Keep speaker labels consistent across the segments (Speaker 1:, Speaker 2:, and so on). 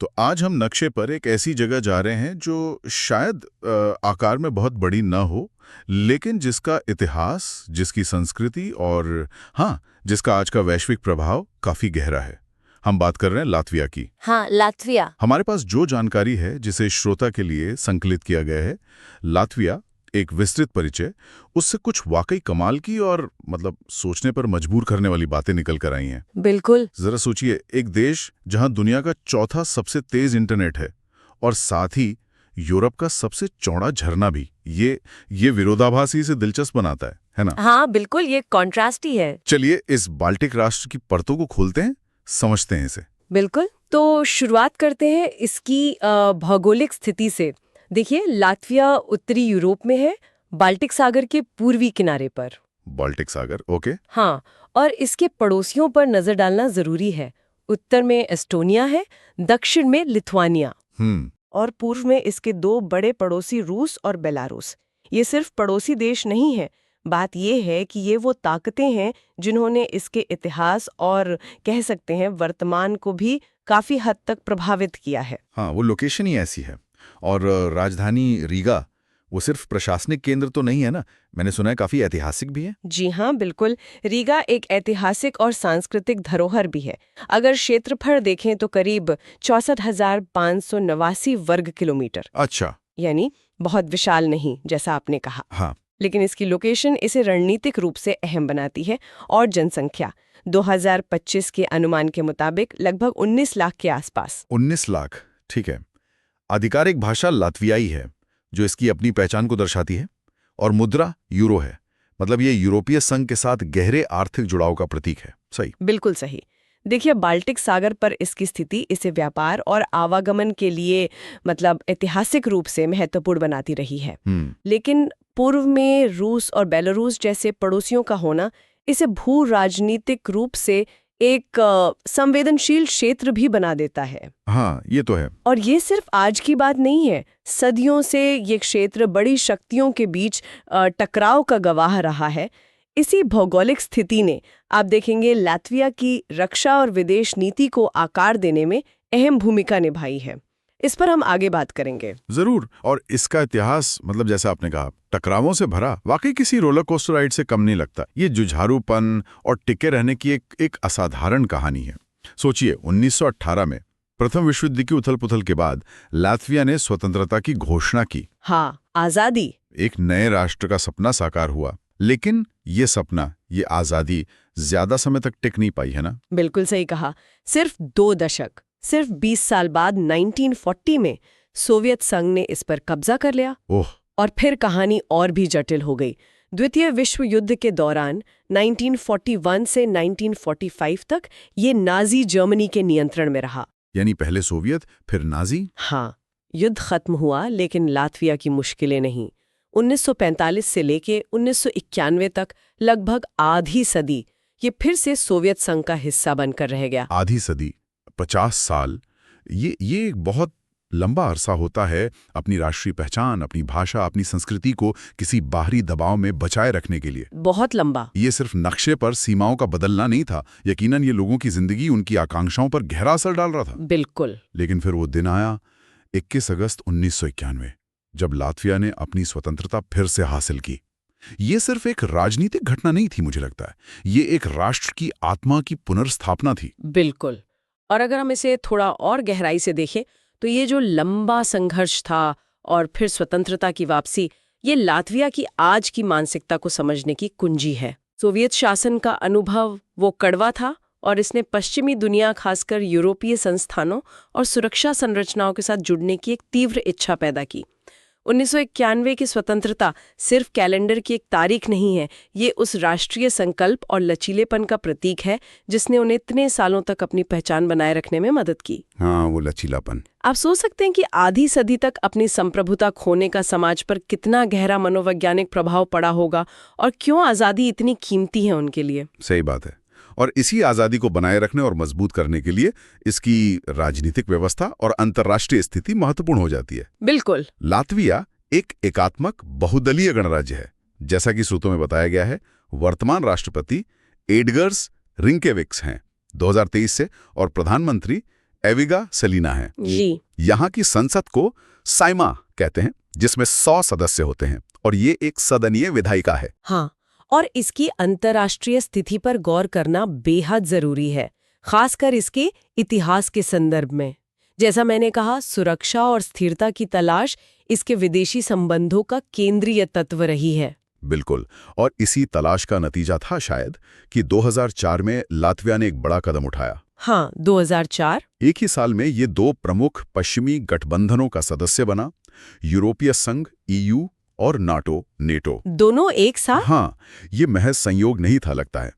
Speaker 1: तो आज हम नक्शे पर एक ऐसी जगह जा रहे हैं जो शायद आकार में बहुत बड़ी न हो, लेकिन जिसका इतिहास, जिसकी संस्कृति और हाँ, जिसका आज का वैश्विक प्रभाव काफी गहरा है। हम बात कर रहे हैं लातविया की।
Speaker 2: हाँ, लातविया।
Speaker 1: हमारे पास जो जानकारी है जिसे श्रोता के लिए संकलित किया गया है, लातविया एक विस्तृत परिचय, उससे कुछ वाकई कमाल की और मतलब सोचने पर मजबूर करने वाली बातें निकल कर आई हैं।
Speaker 2: बिल्कुल।
Speaker 1: जरा सोचिए, एक देश जहां दुनिया का चौथा सबसे तेज इंटरनेट है और साथ ही यूरोप का सबसे चौड़ा झरना भी, ये विरोधाभास ही इसे दिलचस्प बनाता है ना?
Speaker 2: हाँ बिल्कुल, ये कॉन्ट्रास्ट ही है।
Speaker 1: चलिए इस बाल्टिक राष्ट्र की परतों को खोलते हैं, समझते हैं इसे।
Speaker 2: बिल्कुल, तो शुरुआत करते हैं इसकी भौगोलिक स्थिति से। देखिए, लातविया उत्तरी यूरोप में है, बाल्टिक सागर के पूर्वी किनारे पर।
Speaker 1: बाल्टिक सागर, ओके।
Speaker 2: हाँ, और इसके पड़ोसियों पर नजर डालना जरूरी है। उत्तर में एस्टोनिया है, दक्षिण में लिथुआनिया और पूर्व में इसके दो बड़े पड़ोसी रूस और बेलारूस। ये सिर्फ पड़ोसी देश नहीं है, बात ये है कि ये वो ताकतें हैं जिन्होंने इसके इतिहास और कह सकते हैं वर्तमान को भी काफी हद तक प्रभावित किया है।
Speaker 1: हाँ, वो लोकेशन ही ऐसी है। और राजधानी रीगा, वो सिर्फ प्रशासनिक केंद्र तो नहीं है ना, मैंने सुना है काफी ऐतिहासिक भी है।
Speaker 2: जी हाँ बिल्कुल, रीगा एक ऐतिहासिक और सांस्कृतिक धरोहर भी है। अगर क्षेत्रफल देखें तो करीब 64,589 वर्ग किलोमीटर।
Speaker 1: अच्छा।
Speaker 2: यानी बहुत विशाल नहीं, जैसा आपने कहा।
Speaker 1: हाँ।
Speaker 2: लेकिन इसकी लोकेशन इसे रणनीतिक रूप से अहम बनाती है। और जनसंख्या 2025 के अनुमान के मुताबिक लगभग 19 लाख के आसपास।
Speaker 1: 19 लाख, ठीक है। आधिकारिक भाषा लातवियाई है, जो इसकी अपनी पहचान को दर्शाती है, और मुद्रा यूरो है। मतलब ये यूरोपीय संघ के साथ गहरे आर्थिक जुड़ाव का प्रतीक है। सही?
Speaker 2: बिल्कुल सही। देखिए, बाल्टिक सागर पर इसकी स्थिति इसे व्यापार और आवागमन के लिए मतलब ऐतिहासिक रूप से महत्वपूर्ण बनाती रही है। लेकिन पूर्व में रूस और बेलारूस जैसे पड़ोसियों का होना इसे भू राजनीतिक रूप से एक संवेदनशील क्षेत्र भी बना देता है।
Speaker 1: हाँ, ये तो है।
Speaker 2: और ये सिर्फ आज की बात नहीं है, सदियों से ये क्षेत्र बड़ी शक्तियों के बीच टकराव का गवाह रहा है। इसी भौगोलिक स्थिति ने, आप देखेंगे, लातविया की रक्षा और विदेश नीति को आकार देने में अहम भूमिका निभाई है। इस पर हम आगे बात करेंगे।
Speaker 1: जरूर। और इसका इतिहास, मतलब जैसा आपने कहा, टकरावों से भरा, वाकई किसी रोलर कोस्टर राइड से कम नहीं लगता। ये जुझारूपन और टिके रहने की एक असाधारण कहानी है। सोचिए, 1918 में प्रथम विश्व युद्ध की उथल-पुथल के बाद लातविया ने स्वतंत्रता की घोषणा की।
Speaker 2: हाँ, आजादी। एक
Speaker 1: नए राष्ट्र का सपना साकार हुआ। लेकिन ये सपना, ये आजादी ज्यादा समय तक टिक नहीं पाई, है ना?
Speaker 2: बिल्कुल सही कहा। सिर्फ 2 दशक, सिर्फ 20 साल बाद 1940 में सोवियत संघ ने इस पर कब्जा कर लिया।
Speaker 1: ओह।
Speaker 2: और फिर कहानी और भी जटिल हो गई। द्वितीय विश्व युद्ध के दौरान 1941 से 1945 तक ये नाजी जर्मनी के नियंत्रण में रहा।
Speaker 1: यानी पहले सोवियत, फिर नाजी?
Speaker 2: हाँ, युद्ध खत्म हुआ, लेकिन लातविया की मुश्किलें नहीं। 1945 से लेके 1991 तक लगभग आधी सदी ये फिर से सोवियत संघ का हिस्सा बनकर रह गया।
Speaker 1: आधी सदी, 50 साल, ये एक बहुत लंबा अरसा होता है अपनी राष्ट्रीय पहचान, अपनी भाषा, अपनी संस्कृति को किसी बाहरी दबाव में बचाए रखने के लिए।
Speaker 2: बहुत लंबा।
Speaker 1: ये सिर्फ नक्शे पर सीमाओं का बदलना नहीं था, यकीनन ये लोगों की जिंदगी, उनकी आकांक्षाओं पर गहरा असर डाल रहा था।
Speaker 2: बिल्कुल।
Speaker 1: लेकिन फिर वो दिन आया, 21 अगस्त 1991, जब लातविया ने अपनी स्वतंत्रता फिर से हासिल की। ये सिर्फ एक राजनीतिक घटना नहीं थी, मुझे लगता है ये एक राष्ट्र की आत्मा की पुनर्स्थापना थी।
Speaker 2: बिल्कुल। और अगर हम इसे थोड़ा और गहराई से देखें तो ये जो लंबा संघर्ष था और फिर स्वतंत्रता की वापसी, ये लातविया की आज की मानसिकता को समझने की कुंजी है। सोवियत शासन का अनुभव वो कड़वा था और इसने पश्चिमी दुनिया, खासकर यूरोपीय संस्थानों और सुरक्षा संरचनाओं के साथ जुड़ने की एक तीव्र इच्छा पैदा की। 1991 की स्वतंत्रता सिर्फ कैलेंडर की एक तारीख नहीं है, ये उस राष्ट्रीय संकल्प और लचीलेपन का प्रतीक है जिसने उन्हें इतने सालों तक अपनी पहचान बनाए रखने में मदद की।
Speaker 1: हाँ, वो लचीलापन।
Speaker 2: आप सोच सकते हैं कि आधी सदी तक अपनी संप्रभुता खोने का समाज पर कितना गहरा मनोवैज्ञानिक प्रभाव पड़ा होगा और क्यों आज़ादी इतनी कीमती है उनके लिए।
Speaker 1: सही बात है। और इसी आज़ादी को बनाए रखने और मजबूत करने के लिए इसकी राजनीतिक व्यवस्था और अंतर्राष्ट्रीय स्थिति महत्वपूर्ण हो जाती है।
Speaker 2: बिल्कुल।
Speaker 1: लातविया एक एकात्मक बहुदलीय गणराज्य है। जैसा कि सूत्रों में बताया गया है, वर्तमान राष्ट्रपति एडगर्स रिंकेविक्स हैं 2023 से, और प्रधानमंत्री
Speaker 3: एविगा सेलिना है।
Speaker 2: जी।
Speaker 3: यहाँ की संसद को साइमा कहते हैं, जिसमें 100 सदस्य होते हैं और ये एक सदनीय विधायिका है।
Speaker 2: हाँ, और इसकी अंतर्राष्ट्रीय स्थिति पर गौर करना बेहद जरूरी है, खासकर इसके इतिहास के संदर्भ में। जैसा मैंने कहा, सुरक्षा और स्थिरता की तलाश इसके विदेशी संबंधों का केंद्रीय तत्व रही है।
Speaker 3: बिल्कुल, और इसी तलाश का नतीजा था शायद कि 2004 में लातविया ने एक बड़ा कदम उठाया।
Speaker 2: हाँ, 2004।
Speaker 3: एक ही साल में ये 2 प्रमुख पश्चिमी गठबंधनों का सदस्य बना, यूरोपीय संघ EU और नेटो।
Speaker 2: दोनों एक साथ?
Speaker 3: हाँ, ये महज संयोग नहीं था लगता है।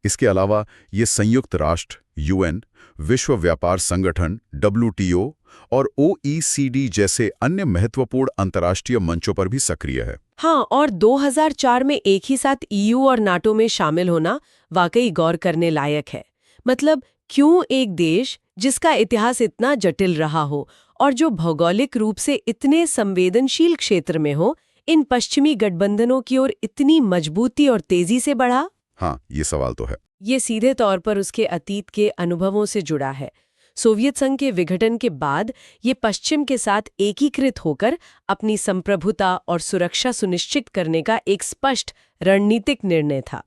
Speaker 3: इसके अलावा ये संयुक्त राष्ट्र UN, विश्व व्यापार संगठन WTO और OECD जैसे अन्य महत्वपूर्ण अंतर्राष्ट्रीय मंचों पर भी सक्रिय है।
Speaker 2: हाँ, और 2004 में एक ही साथ EU और नाटो में शामिल होना वाकई गौर करने लायक है। मतलब क्यों एक देश जिसका इतिहास इतना जटिल रहा हो और जो भौगोलिक रूप से इतने संवेदनशील क्षेत्र में हो, इन पश्चिमी गठबंधनों की ओर इतनी मजबूती और तेजी से बढ़ा?
Speaker 3: हाँ, ये सवाल तो है।
Speaker 2: ये सीधे तौर पर उसके अतीत के अनुभवों से जुड़ा है। सोवियत संघ के विघटन के बाद ये पश्चिम के साथ एकीकृत होकर अपनी संप्रभुता और सुरक्षा सुनिश्चित करने का एक स्पष्ट रणनीतिक निर्णय था।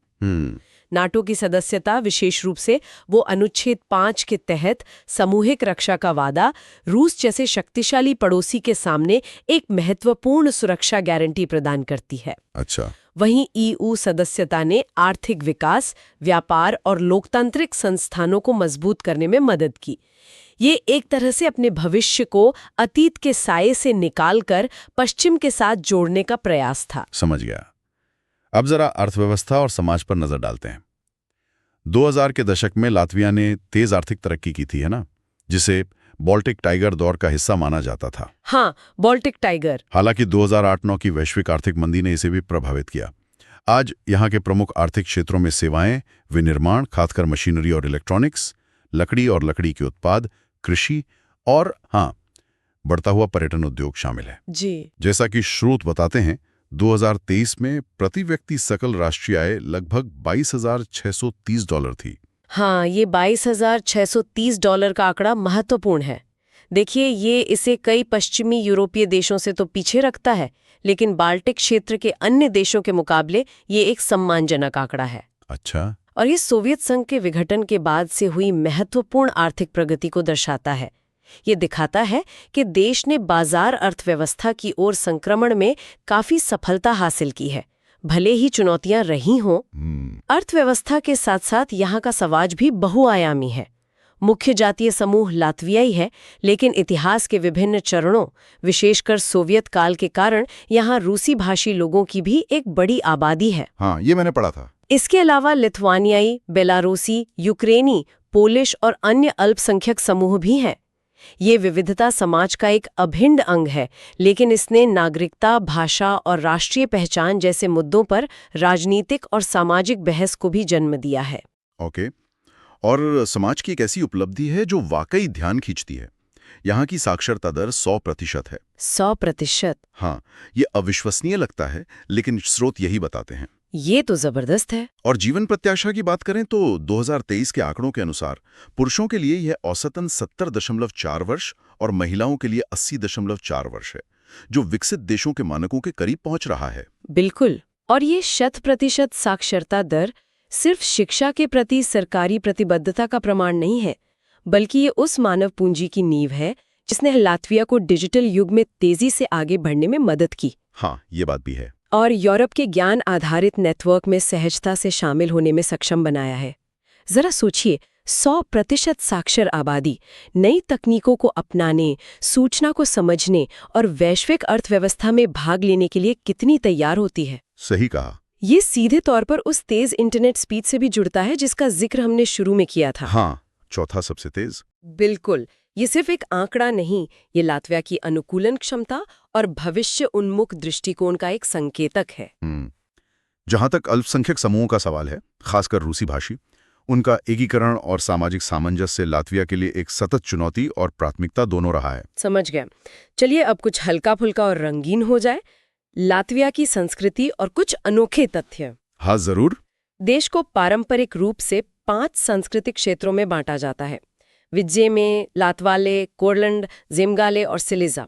Speaker 2: नाटो की सदस्यता, विशेष रूप से वो अनुच्छेद 5 के तहत सामूहिक रक्षा का वादा, रूस जैसे शक्तिशाली पड़ोसी के सामने एक महत्वपूर्ण सुरक्षा गारंटी प्रदान करती है।
Speaker 3: अच्छा।
Speaker 2: वहीं EU सदस्यता ने आर्थिक विकास, व्यापार और लोकतांत्रिक संस्थानों को मजबूत करने में मदद की। ये एक तरह से अपने भविष्य को अतीत के साये से निकालकर पश्चिम के साथ जोड़ने का प्रयास था।
Speaker 3: समझ गया। अब जरा अर्थव्यवस्था और समाज पर नजर डालते हैं। 2000 के दशक में लातविया ने तेज आर्थिक तरक्की की थी, है ना, जिसे बाल्टिक टाइगर दौर का हिस्सा माना जाता था।
Speaker 2: हाँ, बाल्टिक टाइगर।
Speaker 3: हालांकि 2008-9 की वैश्विक आर्थिक मंदी ने इसे भी प्रभावित किया। आज यहाँ के प्रमुख आर्थिक क्षेत्रों में सेवाएं, विनिर्माण, खासकर मशीनरी और इलेक्ट्रॉनिक्स, लकड़ी और लकड़ी के उत्पाद, कृषि और हाँ, बढ़ता हुआ पर्यटन उद्योग शामिल है।
Speaker 2: जी।
Speaker 3: जैसा कि स्रोत बताते हैं, 2023 में प्रति व्यक्ति सकल राष्ट्रीय आय लगभग $22,630 थी।
Speaker 2: हाँ, ये $22,630 का आंकड़ा महत्वपूर्ण है। देखिए, ये इसे कई पश्चिमी यूरोपीय देशों से तो पीछे रखता है, लेकिन बाल्टिक क्षेत्र के अन्य देशों के मुकाबले ये एक सम्मानजनक आंकड़ा है।
Speaker 3: अच्छा।
Speaker 2: और ये सोवियत संघ के विघटन के बाद से हुई महत्वपूर्ण आर्थिक प्रगति को दर्शाता है। ये दिखाता है कि देश ने बाजार अर्थव्यवस्था की ओर संक्रमण में काफी सफलता हासिल की है, भले ही चुनौतियां रही हों। अर्थव्यवस्था के साथ साथ यहाँ का समाज भी बहुआयामी है। मुख्य जातीय समूह लातवियाई है, लेकिन इतिहास के विभिन्न चरणों, विशेषकर सोवियत काल के कारण यहाँ रूसी भाषी लोगों की भी एक बड़ी आबादी है।
Speaker 3: हाँ, ये मैंने पढ़ा था।
Speaker 2: इसके अलावा लिथुआनियाई, बेलारूसी, यूक्रेनी, पोलिश और अन्य अल्पसंख्यक समूह भी हैं। ये विविधता समाज का एक अभिन्न अंग है, लेकिन इसने नागरिकता, भाषा और राष्ट्रीय पहचान जैसे मुद्दों पर राजनीतिक और सामाजिक बहस को भी जन्म दिया है।
Speaker 3: ओके। और समाज की एक ऐसी उपलब्धि है जो वाकई ध्यान खींचती है। यहाँ की साक्षरता दर 100% है।
Speaker 2: 100%?
Speaker 3: हाँ, ये अविश्वसनीय लगता है, लेकिन स्रोत यही बताते हैं।
Speaker 2: ये तो जबरदस्त है।
Speaker 3: और जीवन प्रत्याशा की बात करें तो 2023 के आंकड़ों के अनुसार पुरुषों के लिए यह औसतन 70.4 वर्ष और महिलाओं के लिए 80.4 वर्ष है, जो विकसित देशों के मानकों के करीब पहुंच रहा है।
Speaker 2: बिल्कुल। और ये 100% साक्षरता दर सिर्फ शिक्षा के प्रति सरकारी प्रतिबद्धता का प्रमाण नहीं है, बल्कि ये उस मानव पूंजी की नींव है जिसने लातविया को डिजिटल युग में तेजी से आगे बढ़ने में मदद की।
Speaker 3: हाँ, ये बात भी है।
Speaker 2: और यूरोप के ज्ञान आधारित नेटवर्क में सहजता से शामिल होने में सक्षम बनाया है। जरा सोचिए, 100% साक्षर आबादी नई तकनीकों को अपनाने, सूचना को समझने और वैश्विक अर्थव्यवस्था में भाग लेने के लिए कितनी तैयार होती है।
Speaker 3: सही कहा।
Speaker 2: ये सीधे तौर पर उस तेज इंटरनेट स्पीड से भी जुड़ता है जिसका जिक्र हमने शुरू में किया था।
Speaker 3: हाँ, चौथा सबसे तेज।
Speaker 2: बिल्कुल। ये सिर्फ एक आंकड़ा नहीं, ये लातविया की अनुकूलन क्षमता और भविष्य उन्मुख दृष्टिकोण का एक संकेतक है।
Speaker 3: जहां तक अल्पसंख्यक समूहों का सवाल है, खासकर रूसी भाषी, उनका एकीकरण और सामाजिक सामंजस्य लातविया के लिए एक सतत चुनौती और प्राथमिकता दोनों रहा है।
Speaker 2: समझ गए। चलिए अब कुछ हल्का फुल्का और रंगीन हो जाए। लातविया की संस्कृति और कुछ अनोखे तथ्य।
Speaker 3: हाँ, जरूर।
Speaker 2: देश को पारंपरिक रूप से 5 सांस्कृतिक क्षेत्रों में बांटा जाता है। विज्जे में लातवाले, कोरलंड, ज़ेमगाले और सिलेजा।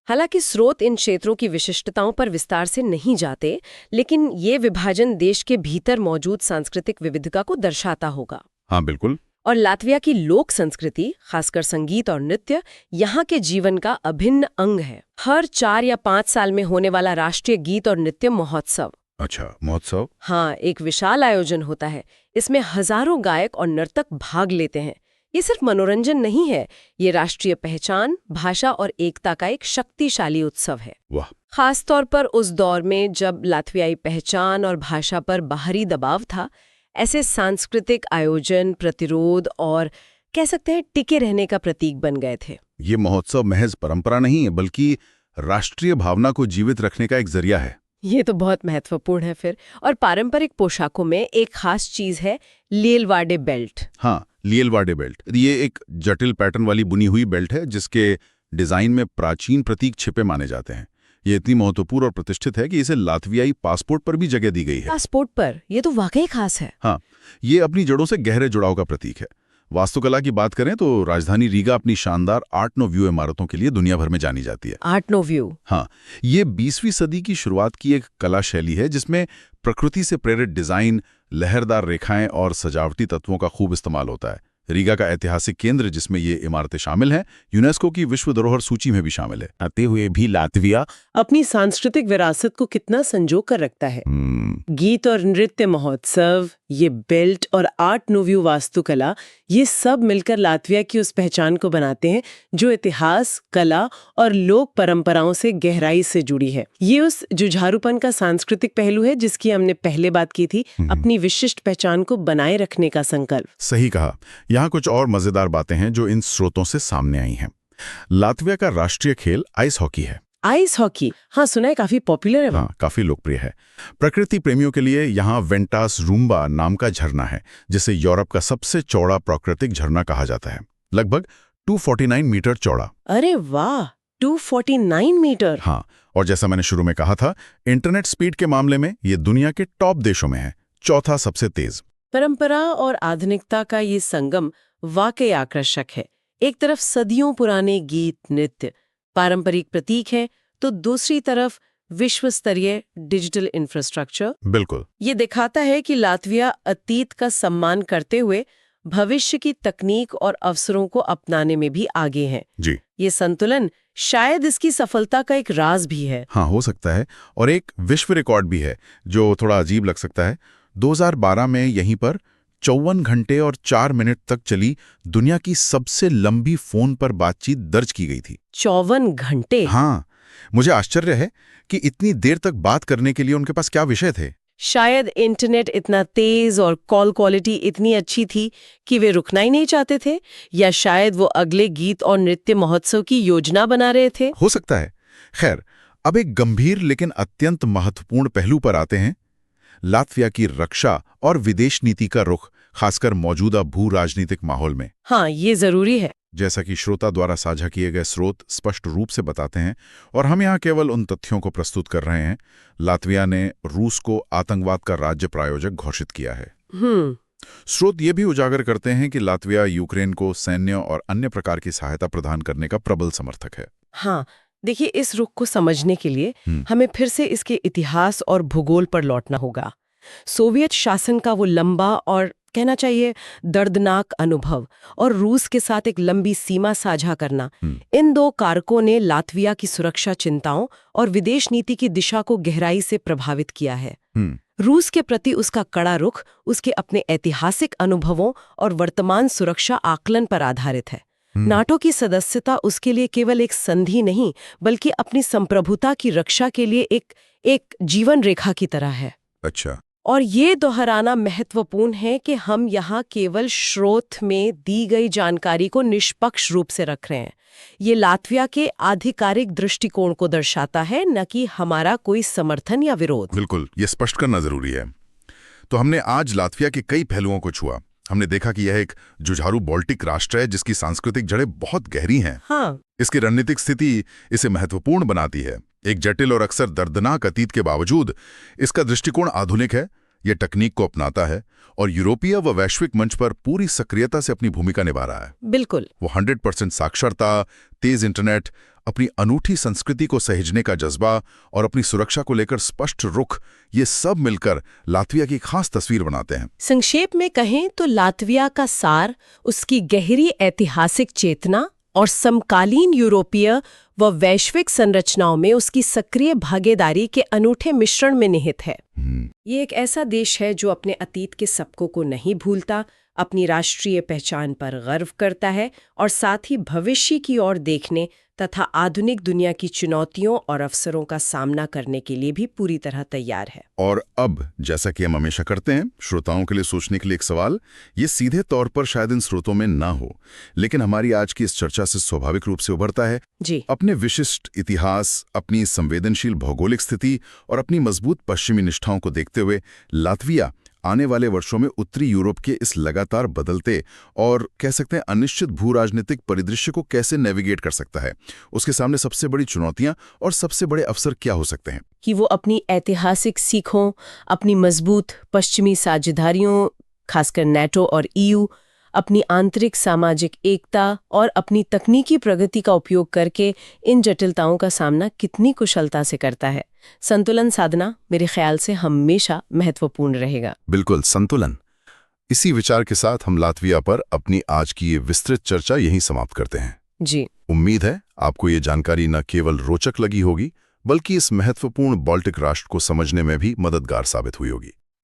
Speaker 2: हालांकि स्रोत इन क्षेत्रों की विशिष्टताओं पर विस्तार से नहीं जाते, लेकिन ये विभाजन देश के भीतर मौजूद सांस्कृतिक विविधता को दर्शाता होगा।
Speaker 3: हाँ बिल्कुल।
Speaker 2: और लातविया की लोक संस्कृति, खासकर संगीत और नृत्य, यहाँ के जीवन का अभिन्न अंग है। हर 4 या 5 साल में होने वाला राष्ट्रीय गीत और नृत्य महोत्सव,
Speaker 3: अच्छा, महोत्सव।
Speaker 2: हाँ, एक विशाल आयोजन होता है। इसमें हजारों गायक और नर्तक भाग लेते हैं। ये सिर्फ मनोरंजन नहीं है, ये राष्ट्रीय पहचान, भाषा और एकता का एक शक्तिशाली उत्सव है।
Speaker 3: वाह।
Speaker 2: खास तौर पर उस दौर में जब लातवियाई पहचान और भाषा पर बाहरी दबाव था, ऐसे सांस्कृतिक आयोजन प्रतिरोध और कह सकते हैं टिके रहने का प्रतीक बन गए थे।
Speaker 3: ये महोत्सव महज परंपरा नहीं है, बल्कि राष्ट्रीय भावना को जीवित रखने का एक जरिया है।
Speaker 2: ये तो बहुत महत्वपूर्ण है फिर। और पारंपरिक पोशाकों में एक खास चीज है लिएलवाडे बेल्ट।
Speaker 3: हाँ, लिएलवाडे बेल्ट। ये एक जटिल पैटर्न वाली बुनी हुई बेल्ट है जिसके डिजाइन में प्राचीन प्रतीक छिपे माने जाते हैं। ये इतनी महत्वपूर्ण और प्रतिष्ठित है कि इसे लातवियाई पासपोर्ट पर भी जगह दी गई है।
Speaker 2: पासपोर्ट पर? ये तो वाकई खास है।
Speaker 3: हाँ, ये अपनी जड़ों से गहरे जुड़ाव का प्रतीक है। वास्तुकला की बात करें तो राजधानी रीगा अपनी शानदार आर्ट नोव्यू इमारतों के लिए दुनिया भर में जानी जाती है।
Speaker 2: Art nouveau?
Speaker 3: हाँ, ये 20वीं सदी की शुरुआत की एक कला शैली है जिसमें प्रकृति से प्रेरित डिजाइन, लहरदार रेखाएं और सजावटी तत्वों का खूब इस्तेमाल होता है। रीगा का ऐतिहासिक केंद्र, जिसमें ये इमारतें शामिल हैं, यूनेस्को की विश्व धरोहर सूची में भी शामिल है।
Speaker 4: आते हुए भी लातविया
Speaker 5: अपनी सांस्कृतिक विरासत को कितना संजो कर रखता है। गीत और नृत्य महोत्सव, ये बेल्ट और आर्ट नोव्यू वास्तुकला, ये सब मिलकर लातविया की उस पहचान को बनाते हैं जो इतिहास, कला और लोक परंपराओं से गहराई से जुड़ी है। ये उस जुझारूपन का सांस्कृतिक पहलू है जिसकी हमने पहले बात की थी, अपनी विशिष्ट पहचान को बनाए रखने का संकल्प।
Speaker 3: सही कहा। यहाँ कुछ और मजेदार बातें हैं जो इन स्रोतों से सामने आई हैं। लातविया का राष्ट्रीय खेल आइस हॉकी है।
Speaker 5: Ice hockey? हाँ, सुना है, काफी पॉपुलर है।
Speaker 3: हाँ, काफी लोकप्रिय है। प्रकृति प्रेमियों के लिए यहाँ वेंटास रूम्बा नाम का झरना है, जिसे यूरोप का सबसे चौड़ा प्राकृतिक झरना कहा जाता है। लगभग 249 मीटर चौड़ा।
Speaker 5: अरे वाह, 249 मीटर।
Speaker 3: हाँ, और जैसा मैंने शुरू में कहा था, इंटरनेट स्पीड के मामले में ये दुनिया के टॉप देशों में है, चौथा सबसे तेज।
Speaker 5: परंपरा और आधुनिकता का ये संगम वाकई आकर्षक है। एक तरफ सदियों पुराने गीत नृत्य, पारंपरिक प्रतीक है, तो दूसरी तरफ विश्व स्तरीय डिजिटल इंफ्रास्ट्रक्चर।
Speaker 3: बिल्कुल।
Speaker 5: ये दिखाता है कि लातविया अतीत का सम्मान करते हुए भविष्य की तकनीक और अवसरों को अपनाने में भी आगे है।
Speaker 3: जी।
Speaker 5: ये संतुलन शायद इसकी सफलता का एक राज भी है।
Speaker 3: हाँ, हो सकता है। और एक विश्व रिकॉर्ड भी है जो थोड़ा अजीब लग सकता है। 2012 में यहीं पर 54 घंटे और 4 मिनट तक चली दुनिया की सबसे लंबी फोन पर बातचीत दर्ज की गई थी।
Speaker 5: 54 घंटे?
Speaker 3: हाँ, मुझे आश्चर्य है कि इतनी देर तक बात करने के लिए उनके पास क्या विषय थे।
Speaker 5: शायद इंटरनेट इतना तेज और कॉल क्वालिटी इतनी अच्छी थी कि वे रुकना ही नहीं चाहते थे, या शायद वो अगले गीत और नृत्य महोत्सव की योजना बना रहे थे।
Speaker 3: हो सकता है। खैर, अब एक गंभीर लेकिन अत्यंत महत्वपूर्ण पहलू पर आते हैं। लातविया की रक्षा और विदेश नीति का रुख, खासकर मौजूदा भू राजनीतिक माहौल में।
Speaker 5: हाँ, ये जरूरी है।
Speaker 3: जैसा कि श्रोता द्वारा साझा किए गए स्रोत स्पष्ट रूप से बताते हैं, और हम यहाँ केवल उन तथ्यों को प्रस्तुत कर रहे हैं, लातविया ने रूस को आतंकवाद का राज्य प्रायोजक घोषित किया है। स्रोत ये भी उजागर करते हैं कि लातविया यूक्रेन को सैन्य और अन्य प्रकार की सहायता प्रदान करने का प्रबल समर्थक है।
Speaker 5: हाँ, देखिए, इस रुख को समझने के लिए हमें फिर से इसके इतिहास और भूगोल पर लौटना होगा। सोवियत शासन का वो लंबा और कहना चाहिए दर्दनाक अनुभव और रूस के साथ एक लंबी सीमा साझा करना, इन दो कारकों ने लातविया की सुरक्षा चिंताओं और विदेश नीति की दिशा को गहराई से प्रभावित किया है। रूस के प्रति उसका कड़ा रुख उसके अपने ऐतिहासिक अनुभवों और वर्तमान सुरक्षा आकलन पर आधारित है। नाटो की सदस्यता उसके लिए केवल एक संधि नहीं, बल्कि अपनी संप्रभुता की रक्षा के लिए एक जीवन रेखा की तरह है।
Speaker 3: अच्छा।
Speaker 5: और ये दोहराना महत्वपूर्ण है कि हम यहाँ केवल स्रोत में दी गई जानकारी को निष्पक्ष रूप से रख रहे हैं। ये लातविया के आधिकारिक दृष्टिकोण को दर्शाता है, न कि हमारा कोई समर्थन या विरोध।
Speaker 3: बिल्कुल, ये स्पष्ट करना जरूरी है। तो हमने आज लातविया के कई पहलुओं को छुआ। हमने देखा कि यह एक जुझारू बाल्टिक राष्ट्र है जिसकी सांस्कृतिक जड़ें बहुत गहरी हैं।
Speaker 5: हाँ।
Speaker 3: इसकी रणनीतिक स्थिति इसे महत्वपूर्ण बनाती है। एक जटिल और अक्सर दर्दनाक अतीत के बावजूद इसका दृष्टिकोण आधुनिक है। ये तकनीक को अपनाता है और यूरोपीय व वैश्विक मंच पर पूरी सक्रियता से अपनी भूमिका निभा रहा है।
Speaker 5: बिल्कुल।
Speaker 3: वो 100% साक्षरता, तेज इंटरनेट, अपनी अनूठी संस्कृति को सहेजने का जज्बा और अपनी सुरक्षा को लेकर स्पष्ट रुख, ये सब मिलकर लातविया की खास तस्वीर बनाते हैं।
Speaker 5: संक्षेप में कहें तो लातविया का सार उसकी गहरी ऐतिहासिक चेतना और समकालीन यूरोपीय व वैश्विक संरचनाओं में उसकी सक्रिय भागीदारी के अनूठे मिश्रण में निहित है। ये एक ऐसा देश है जो अपने अतीत के सबकों को नहीं भूलता, अपनी राष्ट्रीय पहचान पर गर्व करता है और साथ ही भविष्य की ओर देखने तथा आधुनिक दुनिया की चुनौतियों और अवसरों का सामना करने के लिए भी पूरी तरह तैयार है।
Speaker 3: और अब, जैसा कि हम हमेशा करते हैं, श्रोताओं के लिए सोचने के लिए एक सवाल, ये सीधे तौर पर शायद इन स्रोतों में ना हो, लेकिन हमारी आज की इस चर्चा से स्वाभाविक रूप से उभरता है।
Speaker 5: जी।
Speaker 3: अपने विशिष्ट इतिहास, अपनी संवेदनशील भौगोलिक स्थिति और अपनी मजबूत पश्चिमी निष्ठाओं को देखते हुए लातविया आने वाले वर्षों में उत्तरी यूरोप के इस लगातार बदलते और कह सकते हैं अनिश्चित भू राजनीतिक परिदृश्य को कैसे नेविगेट कर सकता है, उसके सामने सबसे बड़ी चुनौतियां और सबसे बड़े अवसर क्या हो सकते हैं।
Speaker 5: कि वो अपनी ऐतिहासिक सीखों, अपनी मजबूत पश्चिमी साझेदारियों, खासकर नेटो और ईयू, अपनी आंतरिक सामाजिक एकता और अपनी तकनीकी प्रगति का उपयोग करके इन जटिलताओं का सामना कितनी कुशलता से करता है। संतुलन साधना मेरे ख्याल से हमेशा महत्वपूर्ण रहेगा।
Speaker 3: बिल्कुल, संतुलन। इसी विचार के साथ हम लातविया पर अपनी आज की ये विस्तृत चर्चा यहीं समाप्त करते हैं।
Speaker 5: जी।
Speaker 3: उम्मीद है आपको ये जानकारी न केवल रोचक लगी होगी, बल्कि इस महत्वपूर्ण बाल्टिक राष्ट्र को समझने में भी मददगार साबित हुई होगी।